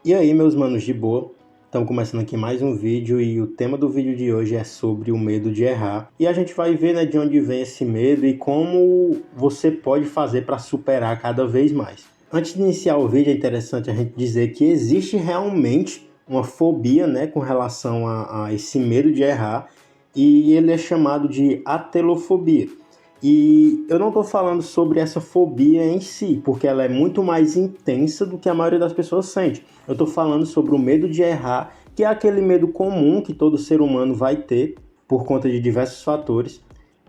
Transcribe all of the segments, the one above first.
E aí, meus manos de boa? Estamos começando aqui mais um vídeo e o tema do vídeo de hoje é sobre o medo de errar. E a gente vai ver, né, de onde vem esse medo e como você pode fazer para superar cada vez mais. Antes de iniciar o vídeo, é interessante a gente dizer que existe realmente uma fobia, né, com relação a esse medo de errar, e ele é chamado de atelofobia. E eu não estou falando sobre essa fobia em si, porque ela é muito mais intensa do que a maioria das pessoas sente. Eu estou falando sobre o medo de errar, que é aquele medo comum que todo ser humano vai ter por conta de diversos fatores.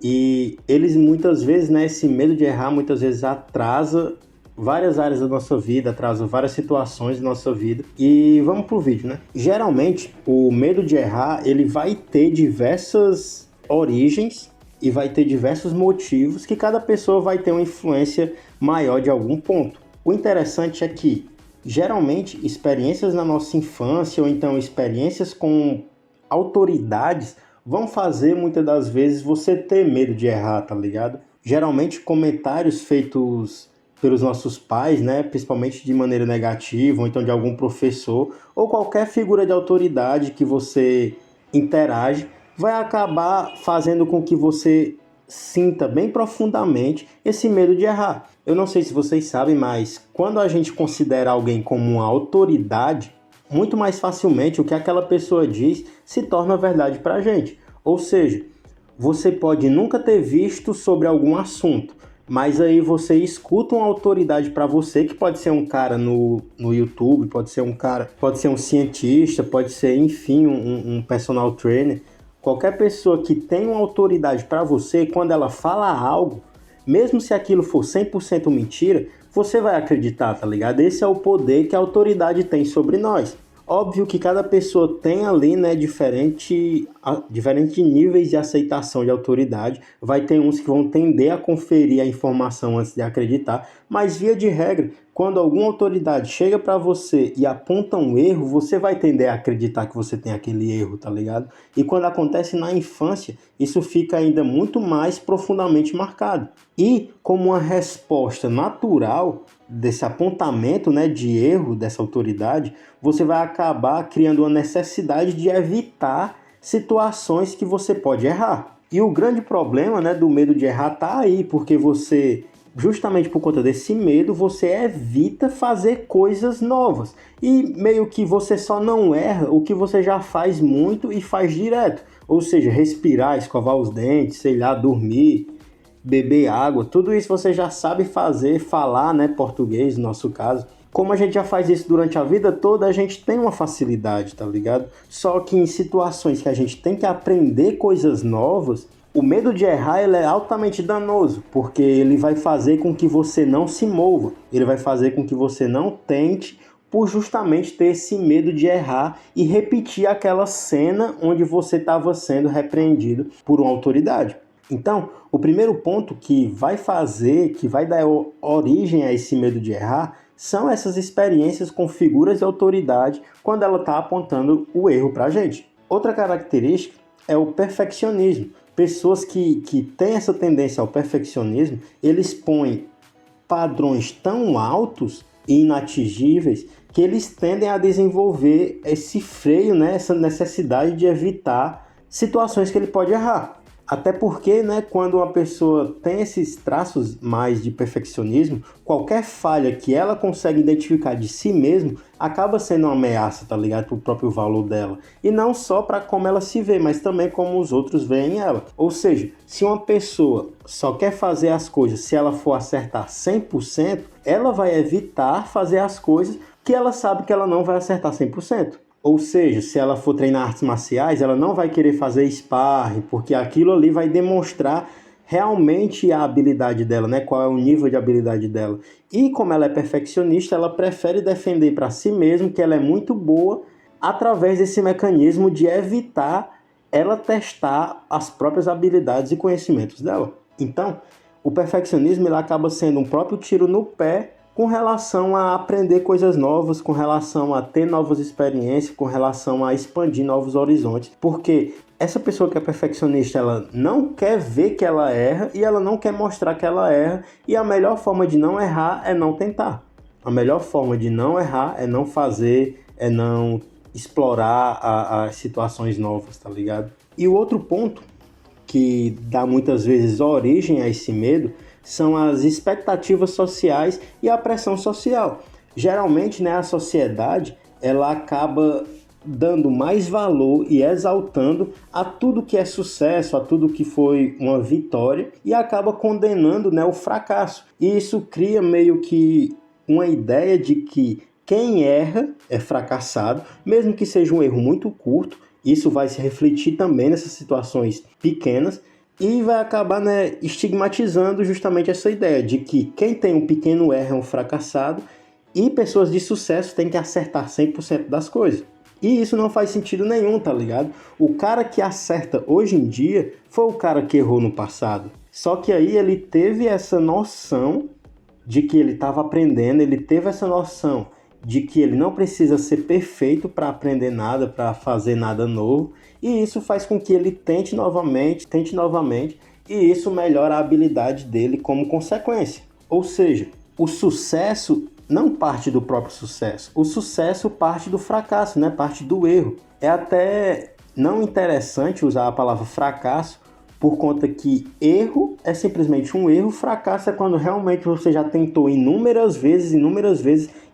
E eles muitas vezes, né, esse medo de errar muitas vezes atrasa várias áreas da nossa vida, atrasa várias situações da nossa vida. E vamos pro vídeo, né? Geralmente, o medo de errar, ele vai ter diversas origens e vai ter diversos motivos que cada pessoa vai ter uma influência maior de algum ponto. O interessante é que, geralmente, experiências na nossa infância ou então experiências com autoridades vão fazer muitas das vezes você ter medo de errar, tá ligado? Geralmente comentários feitos pelos nossos pais, né, principalmente de maneira negativa, ou então de algum professor, ou qualquer figura de autoridade que você interage, vai acabar fazendo com que você sinta bem profundamente esse medo de errar. Eu não sei se vocês sabem, mas quando a gente considera alguém como uma autoridade, muito mais facilmente o que aquela pessoa diz se torna verdade para a gente. Ou seja, você pode nunca ter visto sobre algum assunto, mas aí você escuta uma autoridade para você, que pode ser um cara no YouTube, pode ser um cara, pode ser um cientista, pode ser, enfim, um personal trainer. Qualquer pessoa que tem uma autoridade para você, quando ela fala algo, mesmo se aquilo for 100% mentira, você vai acreditar, tá ligado? Esse é o poder que a autoridade tem sobre nós. Óbvio que cada pessoa tem ali, né, diferentes níveis de aceitação de autoridade. Vai ter uns que vão tender a conferir a informação antes de acreditar, mas via de regra, quando alguma autoridade chega para você e aponta um erro, você vai tender a acreditar que você tem aquele erro, tá ligado? E quando acontece na infância, isso fica ainda muito mais profundamente marcado. E como uma resposta natural desse apontamento, né, de erro dessa autoridade, você vai acabar criando uma necessidade de evitar situações que você pode errar. E o grande problema, né, do medo de errar tá aí, porque você, justamente por conta desse medo, você evita fazer coisas novas. E meio que você só não erra o que você já faz muito e faz direto. Ou seja, respirar, escovar os dentes, sei lá, dormir, beber água, tudo isso você já sabe fazer, falar, né, português no nosso caso. Como a gente já faz isso durante a vida toda, a gente tem uma facilidade, tá ligado? Só que em situações que a gente tem que aprender coisas novas, o medo de errar ele é altamente danoso, porque ele vai fazer com que você não se mova, ele vai fazer com que você não tente, por justamente ter esse medo de errar e repetir aquela cena onde você estava sendo repreendido por uma autoridade. Então, o primeiro ponto que vai fazer, que vai dar origem a esse medo de errar, são essas experiências com figuras de autoridade quando ela está apontando o erro para a gente. Outra característica é o perfeccionismo. Pessoas que têm essa tendência ao perfeccionismo, eles põem padrões tão altos e inatingíveis que eles tendem a desenvolver esse freio, né, essa necessidade de evitar situações que ele pode errar. Até porque, né, quando uma pessoa tem esses traços mais de perfeccionismo, qualquer falha que ela consegue identificar de si mesmo acaba sendo uma ameaça, tá ligado? Pro próprio valor dela. E não só para como ela se vê, mas também como os outros veem ela. Ou seja, se uma pessoa só quer fazer as coisas se ela for acertar 100%, ela vai evitar fazer as coisas que ela sabe que ela não vai acertar 100%. Ou seja, se ela for treinar artes marciais, ela não vai querer fazer sparring, porque aquilo ali vai demonstrar realmente a habilidade dela, né? Qual é o nível de habilidade dela. E como ela é perfeccionista, ela prefere defender para si mesma que ela é muito boa através desse mecanismo de evitar ela testar as próprias habilidades e conhecimentos dela. Então, o perfeccionismo ele acaba sendo um próprio tiro no pé com relação a aprender coisas novas, com relação a ter novas experiências, com relação a expandir novos horizontes. Porque essa pessoa que é perfeccionista, ela não quer ver que ela erra e ela não quer mostrar que ela erra. E a melhor forma de não errar é não tentar. A melhor forma de não errar é não fazer é não explorar as situações novas, tá ligado? E o outro ponto que dá muitas vezes origem a esse medo são as expectativas sociais e a pressão social. Geralmente, né, a sociedade ela acaba dando mais valor e exaltando a tudo que é sucesso, a tudo que foi uma vitória e acaba condenando, né, o fracasso. E isso cria meio que uma ideia de que quem erra é fracassado, mesmo que seja um erro muito curto. Isso vai se refletir também nessas situações pequenas e vai acabar, né, estigmatizando justamente essa ideia de que quem tem um pequeno erro é um fracassado e pessoas de sucesso têm que acertar 100% das coisas. E isso não faz sentido nenhum, tá ligado? O cara que acerta hoje em dia foi o cara que errou no passado. Só que aí ele teve essa noção de que ele estava aprendendo, ele teve essa noção de que ele não precisa ser perfeito para aprender nada, para fazer nada novo, e isso faz com que ele tente novamente, e isso melhora a habilidade dele como consequência. Ou seja, o sucesso não parte do próprio sucesso, o sucesso parte do fracasso, né? Parte do erro. É até não interessante usar a palavra fracasso, por conta que erro é simplesmente um erro, fracasso é quando realmente você já tentou inúmeras vezes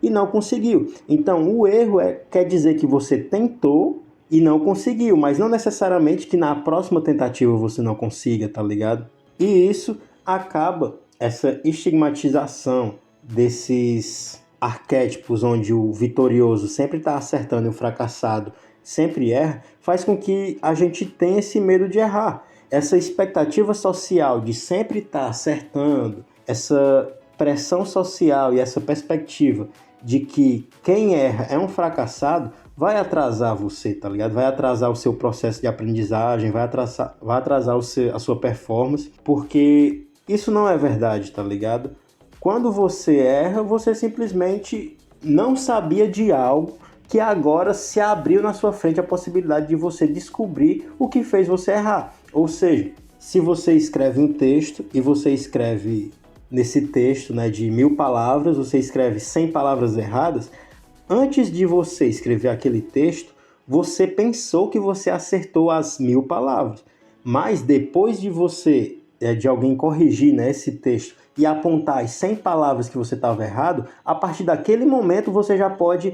e não conseguiu. Então, o erro quer dizer que você tentou e não conseguiu, mas não necessariamente que na próxima tentativa você não consiga, tá ligado? E isso acaba, essa estigmatização desses arquétipos onde o vitorioso sempre está acertando e o fracassado sempre erra, faz com que a gente tenha esse medo de errar. Essa expectativa social de sempre estar acertando, essa pressão social e essa perspectiva de que quem erra é um fracassado, vai atrasar você, tá ligado? Vai atrasar o seu processo de aprendizagem, vai atrasar a sua performance, porque isso não é verdade, tá ligado? Quando você erra, você simplesmente não sabia de algo que agora se abriu na sua frente a possibilidade de você descobrir o que fez você errar. Ou seja, se você escreve um texto e você escreve nesse texto, né, de 1000 palavras, você escreve 100 palavras erradas, antes de você escrever aquele texto, você pensou que você acertou as 1000 palavras. Mas depois de você, de alguém corrigir, né, esse texto e apontar as 100 palavras que você estava errado, a partir daquele momento você já pode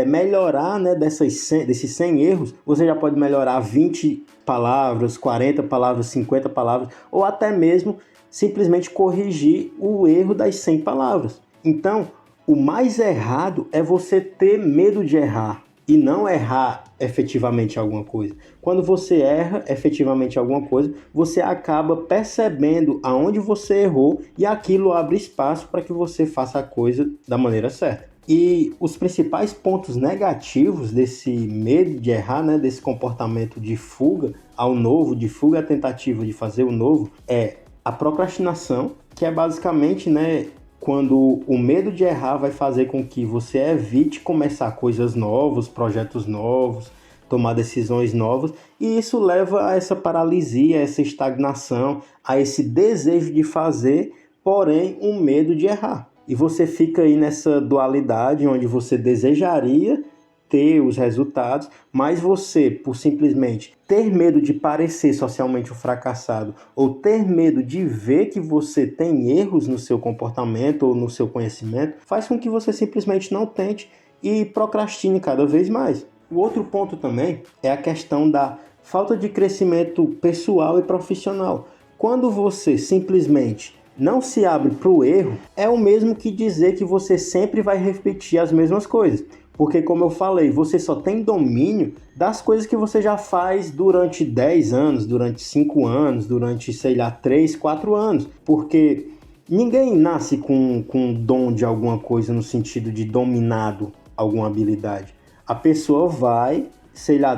melhorar, né, desses 100 erros, você já pode melhorar 20 palavras, 40 palavras, 50 palavras, ou até mesmo simplesmente corrigir o erro das 100 palavras. Então, o mais errado é você ter medo de errar e não errar efetivamente alguma coisa. Quando você erra efetivamente alguma coisa, você acaba percebendo aonde você errou e aquilo abre espaço para que você faça a coisa da maneira certa. E os principais pontos negativos desse medo de errar, né, desse comportamento de fuga ao novo, de fuga à tentativa de fazer o novo, é a procrastinação, que é basicamente, né, quando o medo de errar vai fazer com que você evite começar coisas novas, projetos novos, tomar decisões novas, e isso leva a essa paralisia, a essa estagnação, a esse desejo de fazer, porém um medo de errar. E você fica aí nessa dualidade onde você desejaria ter os resultados, mas você, por simplesmente ter medo de parecer socialmente um fracassado ou ter medo de ver que você tem erros no seu comportamento ou no seu conhecimento, faz com que você simplesmente não tente e procrastine cada vez mais. O outro ponto também é a questão da falta de crescimento pessoal e profissional. Quando você simplesmente não se abre para o erro, é o mesmo que dizer que você sempre vai repetir as mesmas coisas. Porque, como eu falei, você só tem domínio das coisas que você já faz durante 10 anos, durante 5 anos, durante, 3, 4 anos. Porque ninguém nasce com dom de alguma coisa no sentido de dominado alguma habilidade. A pessoa vai,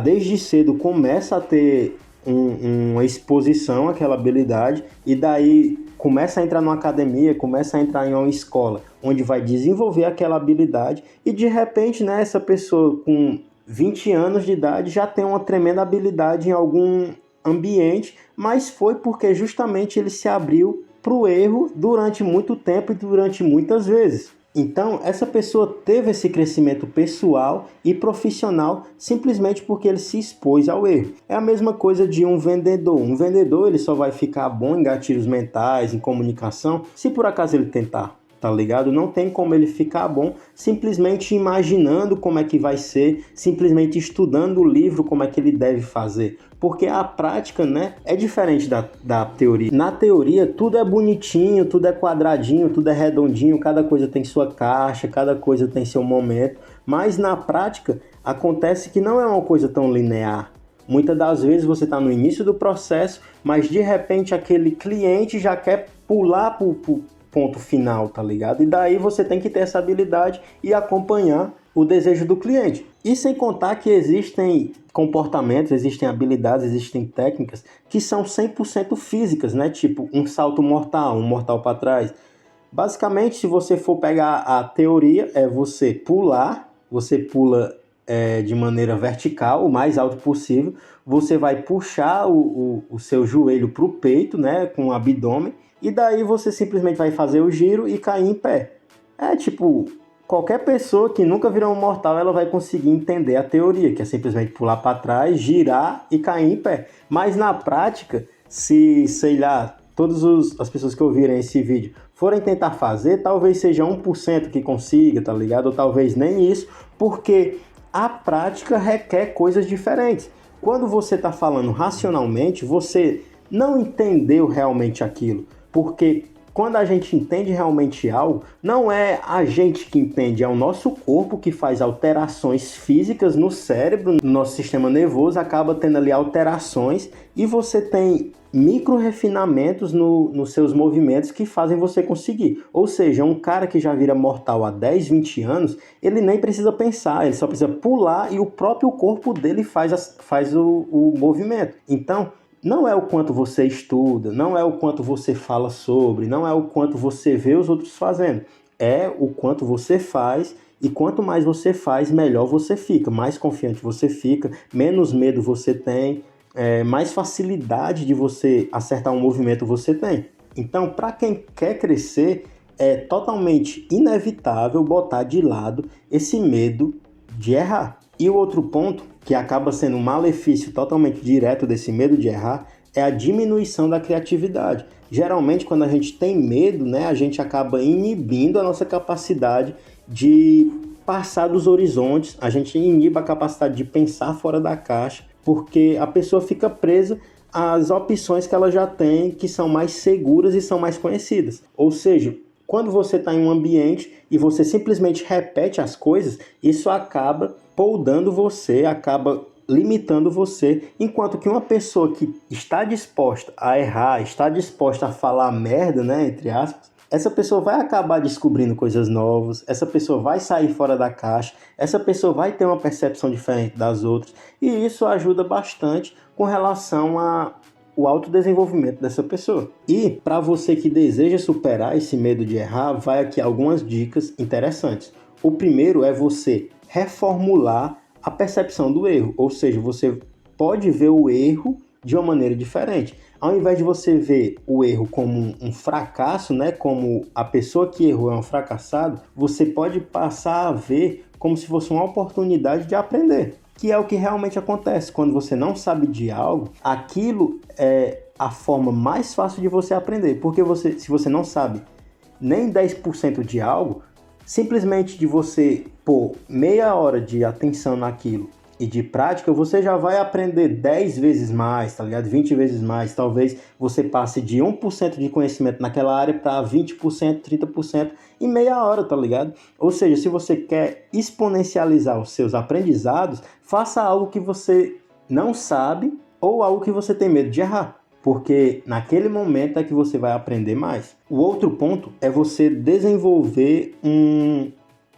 desde cedo começa a ter uma exposição àquela habilidade e daí começa a entrar numa academia, começa a entrar em uma escola, onde vai desenvolver aquela habilidade e de repente, né, essa pessoa com 20 anos de idade já tem uma tremenda habilidade em algum ambiente, mas foi porque justamente ele se abriu para o erro durante muito tempo e durante muitas vezes. Então, essa pessoa teve esse crescimento pessoal e profissional simplesmente porque ele se expôs ao erro. É a mesma coisa de um vendedor. Um vendedor ele só vai ficar bom em gatilhos mentais, em comunicação, se por acaso ele tentar. Tá ligado? Não tem como ele ficar bom simplesmente imaginando como é que vai ser, simplesmente estudando o livro como é que ele deve fazer. Porque a prática, né, é diferente da teoria. Na teoria, tudo é bonitinho, tudo é quadradinho, tudo é redondinho, cada coisa tem sua caixa, cada coisa tem seu momento. Mas na prática, acontece que não é uma coisa tão linear. Muitas das vezes você está no início do processo, mas de repente aquele cliente já quer pular para ponto final, tá ligado? E daí você tem que ter essa habilidade e acompanhar o desejo do cliente. E sem contar que existem comportamentos, existem habilidades, existem técnicas que são 100% físicas, né? Tipo um salto mortal, um mortal para trás. Basicamente, se você for pegar a teoria, é você pular, você pula de maneira vertical, o mais alto possível, você vai puxar o seu joelho para o peito, né? Com o abdômen, e daí você simplesmente vai fazer o giro e cair em pé. É tipo, qualquer pessoa que nunca virou um mortal, ela vai conseguir entender a teoria, que é simplesmente pular para trás, girar e cair em pé. Mas na prática, se, sei lá, todas as pessoas que ouvirem esse vídeo forem tentar fazer, talvez seja 1% que consiga, tá ligado? Ou talvez nem isso, porque a prática requer coisas diferentes. Quando você está falando racionalmente, você não entendeu realmente aquilo. Porque quando a gente entende realmente algo, não é a gente que entende, é o nosso corpo que faz alterações físicas no cérebro, no nosso sistema nervoso, acaba tendo ali alterações e você tem micro refinamentos nos seus movimentos que fazem você conseguir. Ou seja, um cara que já vira mortal há 10, 20 anos, ele nem precisa pensar, ele só precisa pular e o próprio corpo dele faz o movimento. Então, não é o quanto você estuda, não é o quanto você fala sobre, não é o quanto você vê os outros fazendo. É o quanto você faz e quanto mais você faz, melhor você fica. Mais confiante você fica, menos medo você tem, mais facilidade de você acertar um movimento você tem. Então, para quem quer crescer, é totalmente inevitável botar de lado esse medo de errar. E o outro ponto, que acaba sendo um malefício totalmente direto desse medo de errar, é a diminuição da criatividade. Geralmente, quando a gente tem medo, né, a gente acaba inibindo a nossa capacidade de passar dos horizontes, a gente inibe a capacidade de pensar fora da caixa, porque a pessoa fica presa às opções que ela já tem, que são mais seguras e são mais conhecidas. Ou seja, quando você está em um ambiente e você simplesmente repete as coisas, isso acaba poldando você, acaba limitando você, enquanto que uma pessoa que está disposta a errar, está disposta a falar merda, né, entre aspas, essa pessoa vai acabar descobrindo coisas novas, essa pessoa vai sair fora da caixa, essa pessoa vai ter uma percepção diferente das outras, e isso ajuda bastante com relação ao autodesenvolvimento dessa pessoa. E para você que deseja superar esse medo de errar, vai aqui algumas dicas interessantes. O primeiro é você reformular a percepção do erro, ou seja, você pode ver o erro de uma maneira diferente. Ao invés de você ver o erro como um fracasso, né, como a pessoa que errou é um fracassado, você pode passar a ver como se fosse uma oportunidade de aprender, que é o que realmente acontece. Quando você não sabe de algo, aquilo é a forma mais fácil de você aprender, porque se você não sabe nem 10% de algo, simplesmente de você pôr meia hora de atenção naquilo e de prática, você já vai aprender 10 vezes mais, tá ligado? 20 vezes mais. Talvez você passe de 1% de conhecimento naquela área para 20%, 30% em meia hora, tá ligado? Ou seja, se você quer exponencializar os seus aprendizados, faça algo que você não sabe ou algo que você tem medo de errar, porque naquele momento é que você vai aprender mais. O outro ponto é você desenvolver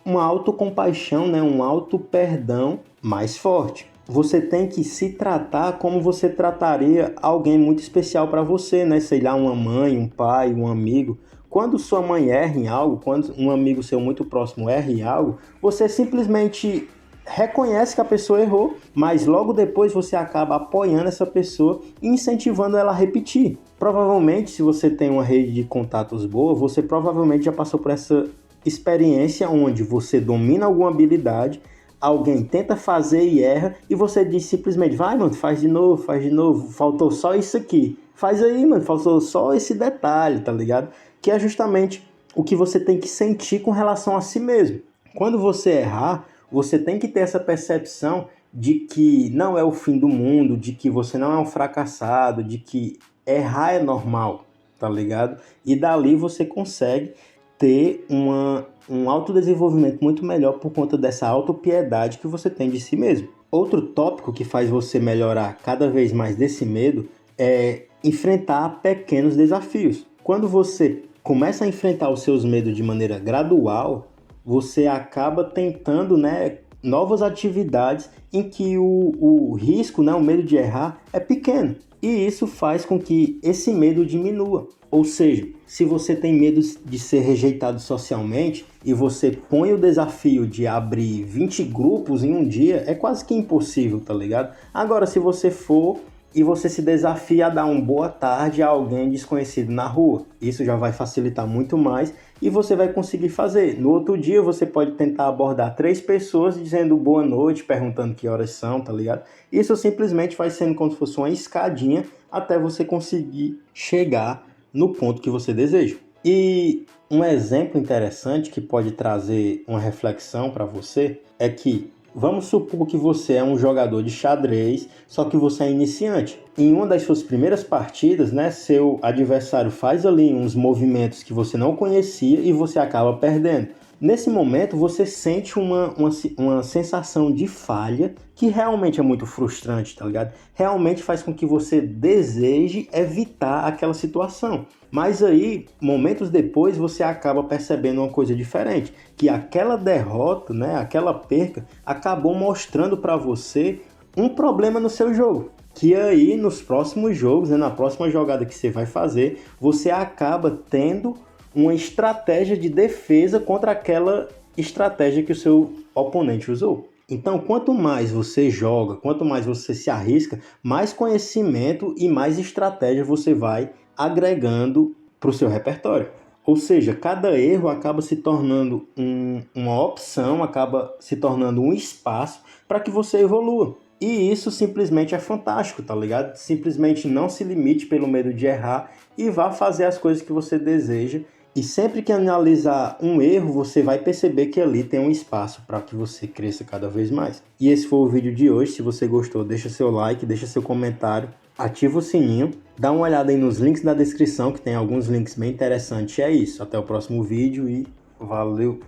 uma autocompaixão, né? Um auto-perdão mais forte. Você tem que se tratar como você trataria alguém muito especial para você, né? Sei lá, uma mãe, um pai, um amigo. Quando sua mãe erra em algo, quando um amigo seu muito próximo erra em algo, você simplesmente reconhece que a pessoa errou, mas logo depois você acaba apoiando essa pessoa e incentivando ela a repetir. Provavelmente, se você tem uma rede de contatos boa, você provavelmente já passou por essa experiência onde você domina alguma habilidade, alguém tenta fazer e erra, e você diz simplesmente, vai, mano, faz de novo, faltou só isso aqui. Faz aí, mano, faltou só esse detalhe, tá ligado? Que é justamente o que você tem que sentir com relação a si mesmo. Quando você errar, você tem que ter essa percepção de que não é o fim do mundo, de que você não é um fracassado, de que errar é normal, tá ligado? E dali você consegue ter um autodesenvolvimento muito melhor por conta dessa autopiedade que você tem de si mesmo. Outro tópico que faz você melhorar cada vez mais desse medo é enfrentar pequenos desafios. Quando você começa a enfrentar os seus medos de maneira gradual, você acaba tentando, né, novas atividades em que o risco, né, o medo de errar é pequeno. E isso faz com que esse medo diminua. Ou seja, se você tem medo de ser rejeitado socialmente e você põe o desafio de abrir 20 grupos em um dia, é quase que impossível, tá ligado? Agora, se você for e você se desafia a dar uma boa tarde a alguém desconhecido na rua, isso já vai facilitar muito mais e você vai conseguir fazer. No outro dia você pode tentar abordar 3 pessoas dizendo boa noite, perguntando que horas são, tá ligado? Isso simplesmente vai sendo como se fosse uma escadinha até você conseguir chegar no ponto que você deseja. E um exemplo interessante que pode trazer uma reflexão para você é que vamos supor que você é um jogador de xadrez, só que você é iniciante. Em uma das suas primeiras partidas, né, seu adversário faz ali uns movimentos que você não conhecia e você acaba perdendo. Nesse momento, você sente uma sensação de falha que realmente é muito frustrante, tá ligado? Realmente faz com que você deseje evitar aquela situação. Mas aí, momentos depois, você acaba percebendo uma coisa diferente, que aquela derrota, né, aquela perca, acabou mostrando para você um problema no seu jogo. Que aí, nos próximos jogos, né, na próxima jogada que você vai fazer, você acaba tendo uma estratégia de defesa contra aquela estratégia que o seu oponente usou. Então, quanto mais você joga, quanto mais você se arrisca, mais conhecimento e mais estratégia você vai agregando para o seu repertório. Ou seja, cada erro acaba se tornando uma opção, acaba se tornando um espaço para que você evolua. E isso simplesmente é fantástico, tá ligado? Simplesmente não se limite pelo medo de errar e vá fazer as coisas que você deseja. E sempre que analisar um erro, você vai perceber que ali tem um espaço para que você cresça cada vez mais. E esse foi o vídeo de hoje. Se você gostou, deixa seu like, deixa seu comentário, ativa o sininho, dá uma olhada aí nos links da descrição, que tem alguns links bem interessantes. É isso, até o próximo vídeo e valeu!